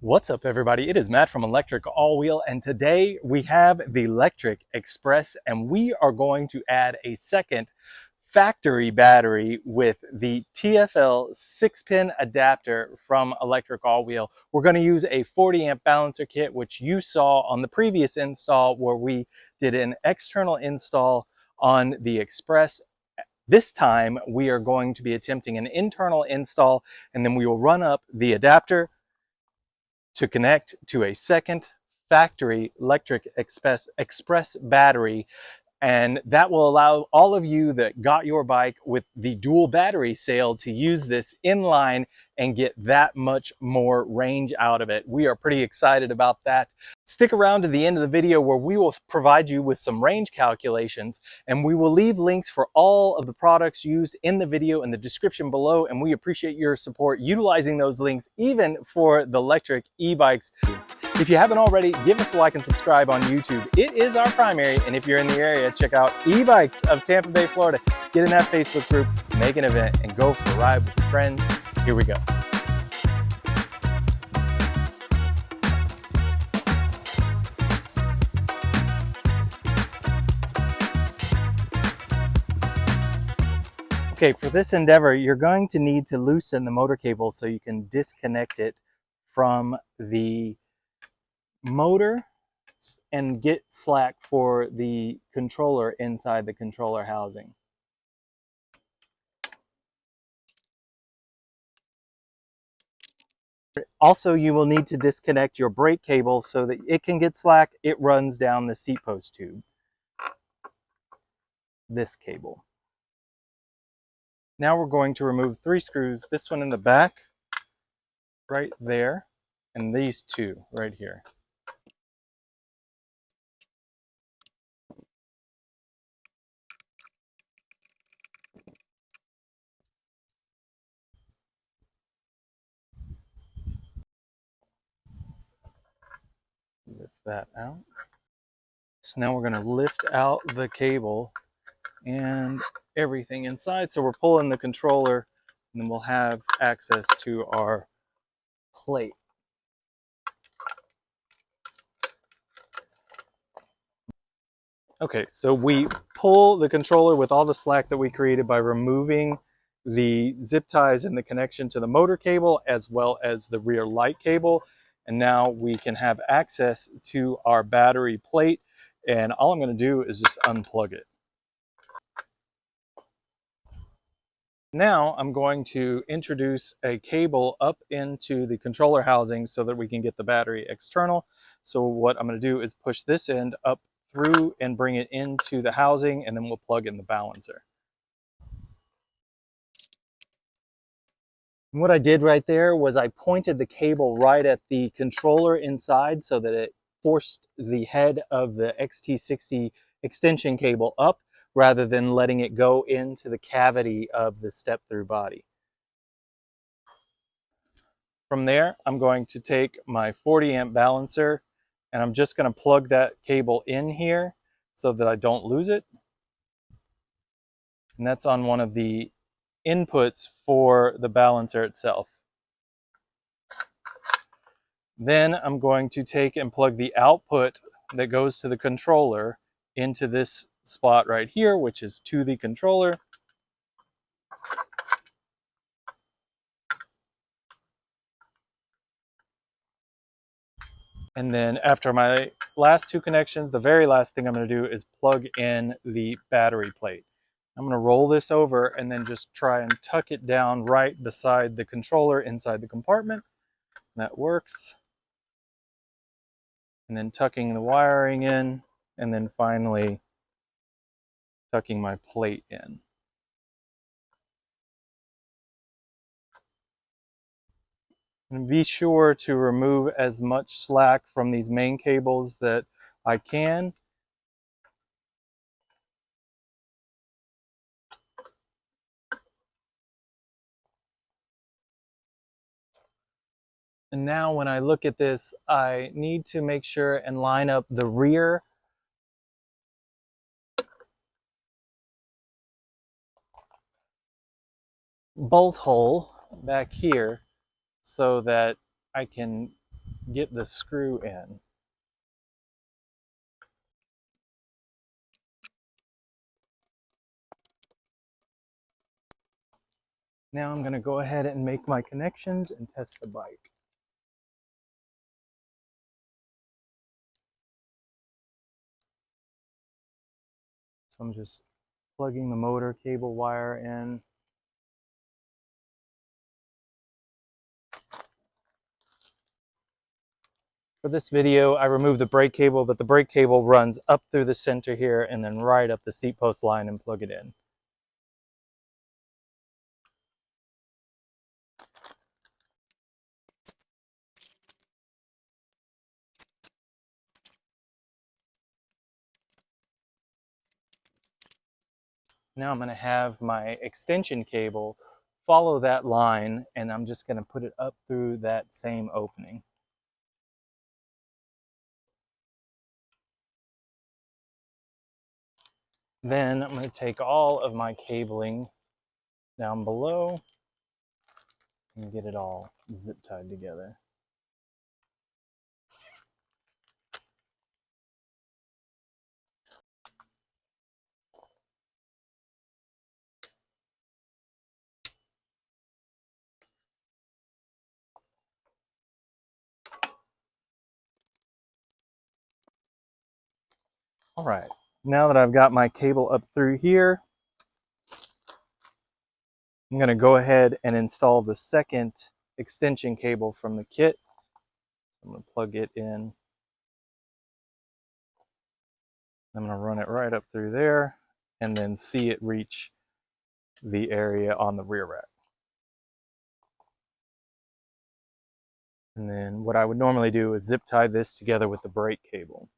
What's up, everybody? It is Matt from ElectricAllWheel, and today we have the Lectric Express, and we are going to add a second factory battery with the TFL 6-pin adapter from ElectricAllWheel. We're going to use a 40 amp balancer kit, which you saw on the previous install where we did an external install on the Express. This time we are going to be attempting an internal install, and then we will run up the adapter to connect to a second factory Lectric Express battery, and that will allow all of you that got your bike with the dual battery sale to use this inline and get that much more range out of it. We are pretty excited about that. Stick around to the end of the video where we will provide you with some range calculations, and we will leave links for all of the products used in the video in the description below, and we appreciate your support utilizing those links even for the Lectric e-bikes. If you haven't already, give us a like and subscribe on YouTube. It is our primary, and if you're in the area, check out e-bikes of Tampa Bay, Florida. Get in that Facebook group, make an event, and go for a ride with your friends. Here we go. Okay, for this endeavor, you're going to need to loosen the motor cable so you can disconnect it from the motor and get slack for the controller inside the controller housing. Also, you will need to disconnect your brake cable so that it can get slack. It runs down the seat post tube. This cable. Now we're going to remove 3 screws, this one in the back, right there, and these 2 right here. Lift that out. So now we're going to lift out the cable and everything inside. So we're pulling the controller, and then we'll have access to our plate. Okay, so we pull the controller with all the slack that we created by removing the zip ties and the connection to the motor cable as well as the rear light cable. And now we can have access to our battery plate. And all I'm going to do is just unplug it. Now I'm going to introduce a cable up into the controller housing so that we can get the battery external. So what I'm going to do is push this end up through and bring it into the housing, and then we'll plug in the balancer. And what I did right there was I pointed the cable right at the controller inside so that it forced the head of the XT60 extension cable up rather than letting it go into the cavity of the step-through body. From there, I'm going to take my 40 amp balancer and I'm just going to plug that cable in here so that I don't lose it. And that's on one of the inputs for the balancer itself. Then I'm going to take and plug the output that goes to the controller into this spot right here, which is to the controller. And then after my last 2 connections, the very last thing I'm going to do is plug in the battery plate. I'm going to roll this over and then just try and tuck it down right beside the controller inside the compartment. That works. And then tucking the wiring in, and then finally tucking my plate in. And be sure to remove as much slack from these main cables that I can. And now when I look at this, I need to make sure and line up the rear bolt hole back here so that I can get the screw in. Now I'm going to go ahead and make my connections and test the bike. So I'm just plugging the motor cable wire in. For this video, I removed the brake cable, but the brake cable runs up through the center here and then right up the seat post line and plug it in. Now I'm going to have my extension cable follow that line, and I'm just going to put it up through that same opening. Then I'm going to take all of my cabling down below and get it all zip tied together. All right, now that I've got my cable up through here, I'm going to go ahead and install the second extension cable from the kit. I'm going to plug it in. I'm going to run it right up through there and then see it reach the area on the rear rack. And then what I would normally do is zip tie this together with the brake cable.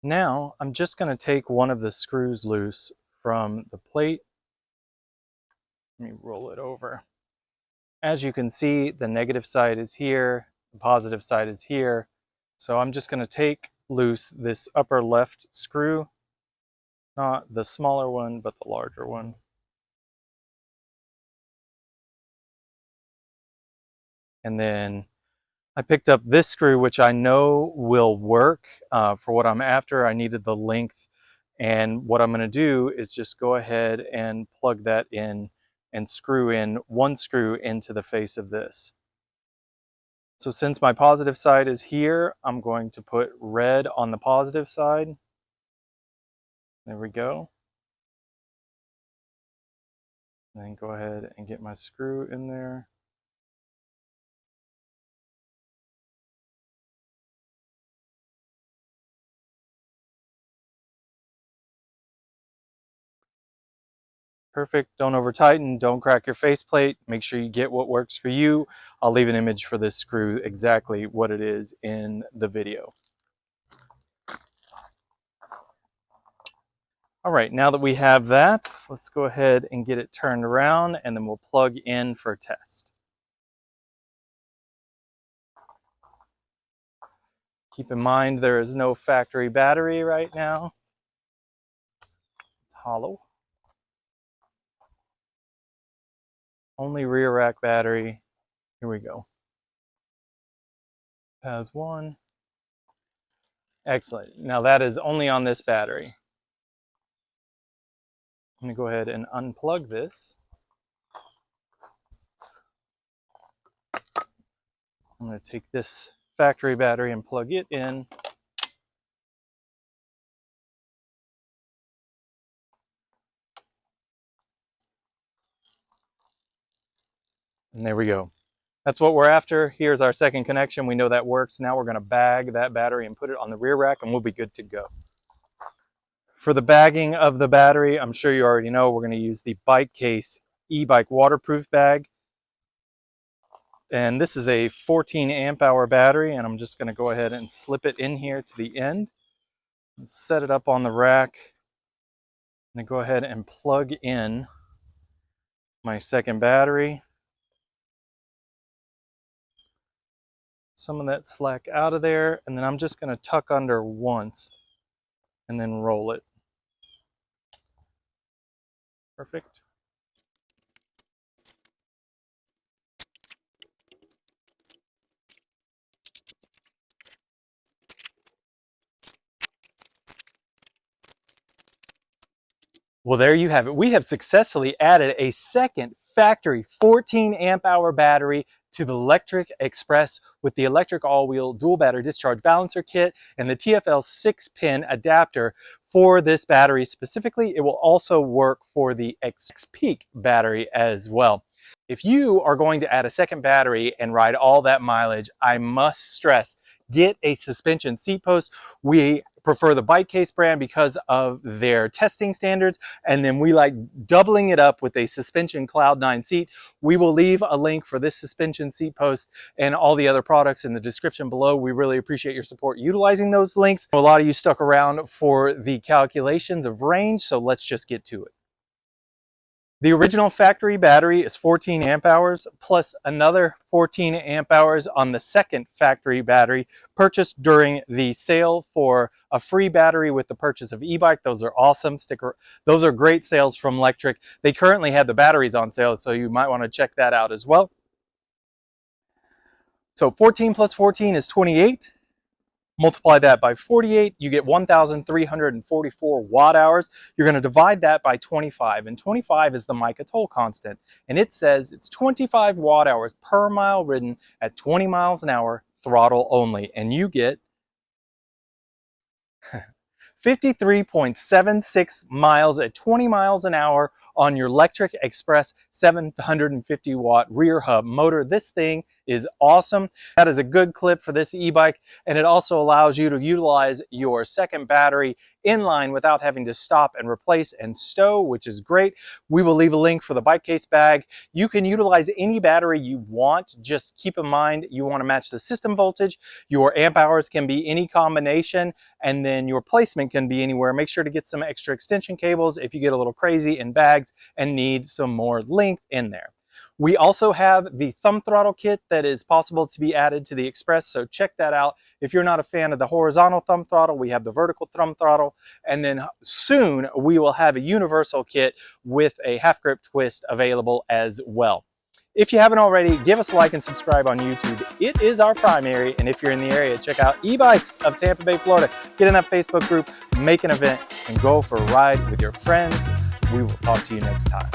Now I'm just going to take one of the screws loose from the plate. Let me roll it over. As you can see, the negative side is here, the positive side is here. So I'm just going to take loose this upper left screw, not the smaller one, but the larger one. And then I picked up this screw, which I know will work for what I'm after. I needed the length. And what I'm going to do is just go ahead and plug that in and screw in one screw into the face of this. So since my positive side is here, I'm going to put red on the positive side. There we go. And then go ahead and get my screw in there. Perfect. Don't over tighten, don't crack your faceplate. Make sure you get what works for you. I'll leave an image for this screw, exactly what it is, in the video. All right, now that we have that, let's go ahead and get it turned around and then we'll plug in for a test. Keep in mind there is no factory battery right now. It's hollow. Only rear rack battery. Here we go. Has one. Excellent. Now that is only on this battery. I'm going to go ahead and unplug this. I'm going to take this factory battery and plug it in. And there we go. That's what we're after. Here's our second connection. We know that works. Now we're going to bag that battery and put it on the rear rack and we'll be good to go. For the bagging of the battery, I'm sure you already know, we're going to use the Bike Case e-bike waterproof bag. And this is a 14 amp hour battery, and I'm just going to go ahead and slip it in here to the end and set it up on the rack. And go ahead and plug in my second battery. Some of that slack out of there, and then I'm just going to tuck under once and then roll it. Perfect. Well, there you have it. We have successfully added a second factory 14 amp hour battery to the Lectric XPress with the ElectricAllWheel dual battery discharge balancer kit and the TFL 6-pin adapter for this battery specifically. It will also work for the XPeak battery as well. If you are going to add a second battery and ride all that mileage, I must stress, get a suspension seat post. We prefer the Bike Case brand because of their testing standards, and then we like doubling it up with a suspension Cloud9 seat. We will leave a link for this suspension seat post and all the other products in the description below. We really appreciate your support utilizing those links. A lot of you stuck around for the calculations of range, so let's just get to it. The original factory battery is 14 amp hours plus another 14 amp hours on the second factory battery purchased during the sale for a free battery with the purchase of e-bike. Those are awesome. Those are great sales from Lectric. They currently have the batteries on sale, so you might want to check that out as well. So 14 plus 14 is 28. Multiply that by 48, you get 1,344 watt hours. You're going to divide that by 25, and 25 is the Mica toll constant. And it says it's 25 watt hours per mile ridden at 20 miles an hour, throttle only. And you get 53.76 miles at 20 miles an hour on your Lectric XPress 750 watt rear hub motor. This thing is awesome. That is a good clip for this e-bike, and it also allows you to utilize your second battery inline without having to stop and replace and stow, which is great. We will leave a link for the Bike Case bag. You can utilize any battery you want. Just keep in mind you want to match the system voltage. Your amp hours can be any combination, and then your placement can be anywhere. Make sure to get some extra extension cables if you get a little crazy in bags and need some more length in there. We also have the thumb throttle kit that is possible to be added to the XPress, so check that out. If you're not a fan of the horizontal thumb throttle, we have the vertical thumb throttle, and then soon we will have a universal kit with a half grip twist available as well. If you haven't already, give us a like and subscribe on YouTube. It is our primary, and if you're in the area, check out E-Bikes of Tampa Bay, Florida. Get in that Facebook group, make an event, and go for a ride with your friends. We will talk to you next time.